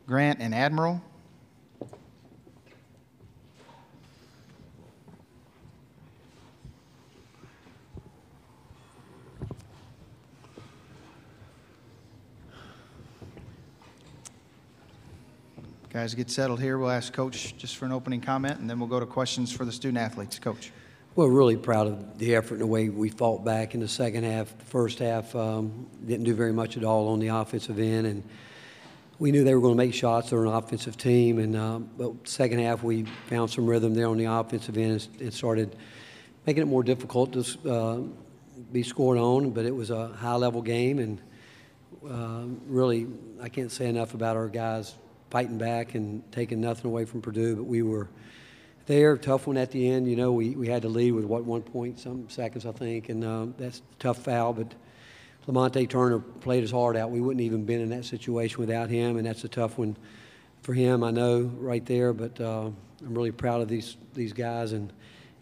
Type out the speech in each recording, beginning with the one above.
Grant, and Admiral. Guys, get settled here. We'll ask Coach just for an opening comment, and then we'll go to questions for the student athletes. Coach. Well, really proud of the effort and the way we fought back in the second half. The first half didn't do very much at all on the offensive end, and we knew they were going to make shots. They're an offensive team, and but second half we found some rhythm there on the offensive end and started making it more difficult to be scored on. But it was a high-level game, and really I can't say enough about our guys fighting back and taking nothing away from Purdue, but we were there. Tough one at the end. You know, we had to lead with, 1 point, some seconds, I think, and that's a tough foul, but Lamonte Turner played his heart out. We wouldn't even been in that situation without him, and that's a tough one for him, I know, right there, but I'm really proud of these guys, and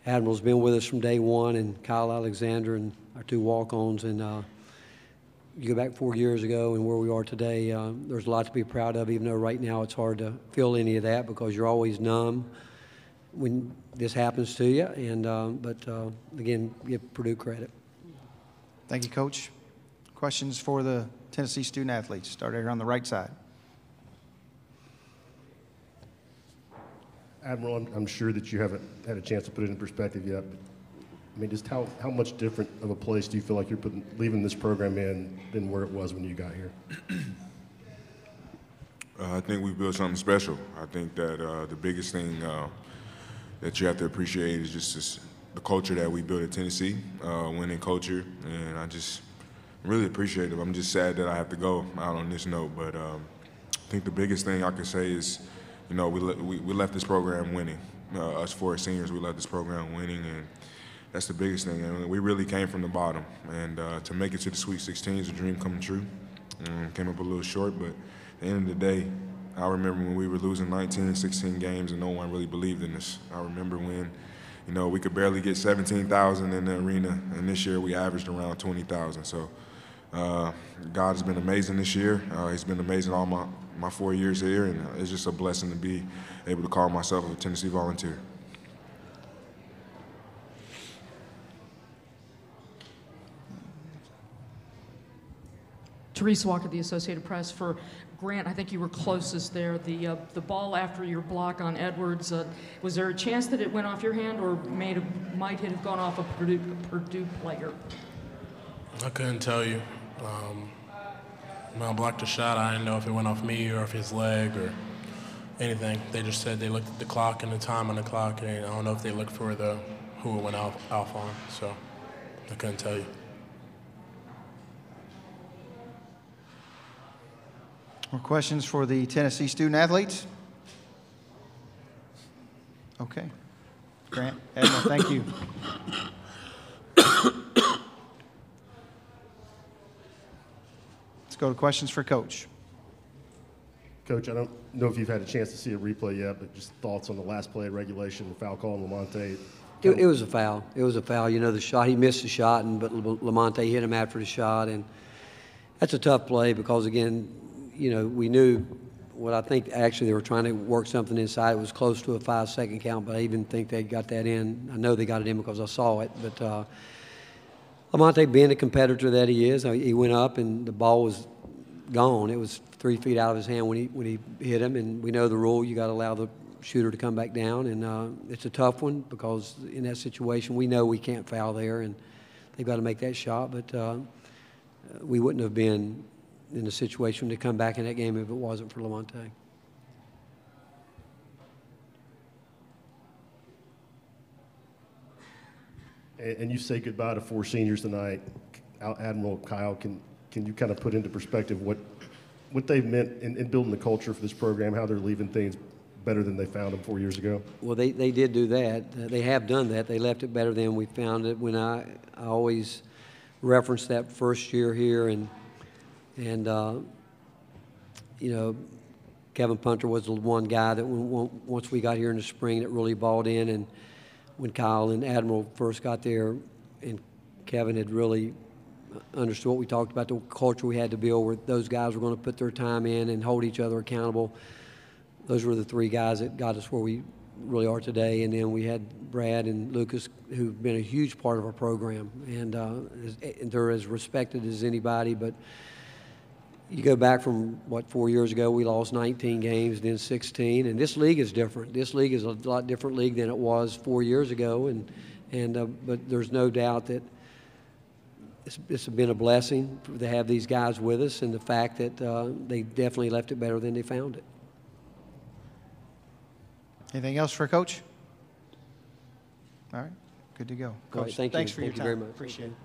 Admiral's been with us from day one, and Kyle Alexander and our 2 walk-ons, and you go back 4 years ago and where we are today, there's a lot to be proud of, even though right now it's hard to feel any of that because you're always numb when this happens to you. And but again, give Purdue credit. Thank you, Coach. Questions for the Tennessee student athletes? Start here on the right side. Admiral, I'm sure that you haven't had a chance to put it in perspective yet, but I mean, just how much different of a place do you feel like you're leaving this program in than where it was when you got here? I think we've built something special. I think that the biggest thing that you have to appreciate is just the culture that we built at Tennessee, winning culture, and I'm really appreciative. I'm just sad that I have to go out on this note, but I think the biggest thing I can say is, you know, we left this program winning. Us 4 seniors, we left this program winning, and that's the biggest thing. And we really came from the bottom, and to make it to the Sweet 16 is a dream coming true. Came up a little short, but at the end of the day, I remember when we were losing 19, 16 games and no one really believed in us. I remember when, you know, we could barely get 17,000 in the arena, and this year we averaged around 20,000. So God has been amazing this year. He's been amazing all my 4 years here, and it's just a blessing to be able to call myself a Tennessee Volunteer. Therese Walker, the Associated Press. For Grant, I think you were closest there. The ball after your block on Edwards, was there a chance that it went off your hand or might have gone off a Purdue player? I couldn't tell you. When I blocked the shot, I didn't know if it went off me or if his leg or anything. They just said they looked at the clock and the time on the clock, and I don't know if they looked for who it went off on, so I couldn't tell you. More questions for the Tennessee student athletes? Okay. Grant, Admiral, thank you. Let's go to questions for Coach. Coach, I don't know if you've had a chance to see a replay yet, but just thoughts on the last play of regulation, the foul call on Lamonte. It was a foul. It was a foul. You know, the shot, he missed the shot, but Lamonte hit him after the shot, and that's a tough play because, again, you know, we knew what I think actually they were trying to work something inside. It was close to a 5-second count, but I even think they got that in. I know they got it in because I saw it, but Lamonte, being the competitor that he is, he went up and the ball was gone. It was 3 feet out of his hand when he hit him, and we know the rule. You got to allow the shooter to come back down, and it's a tough one because in that situation we know we can't foul there, and they've got to make that shot. But we wouldn't have been in a situation to come back in that game if it wasn't for Lamonte. And you say goodbye to 4 seniors tonight. Admiral, Kyle, can you kind of put into perspective what they've meant in building the culture for this program, how they're leaving things better than they found them 4 years ago? Well, they did do that. They have done that. They left it better than we found it. When I always reference that first year here, and you know, Kevin Punter was the one guy that once we got here in the spring that really balled in, and when Kyle and Admiral first got there and Kevin had really understood what we talked about, the culture we had to build, where those guys were going to put their time in and hold each other accountable. Those were the three guys that got us where we really are today. And then we had Brad and Lucas, who've been a huge part of our program, and they're as respected as anybody. But you go back from, 4 years ago, we lost 19 games, then 16, and this league is different. This league is a lot different league than it was 4 years ago, but there's no doubt that it's been a blessing to have these guys with us, and the fact that they definitely left it better than they found it. Anything else for Coach? All right, good to go. All right, Coach, thank you. thanks for your Thank you time. very much. Appreciate it.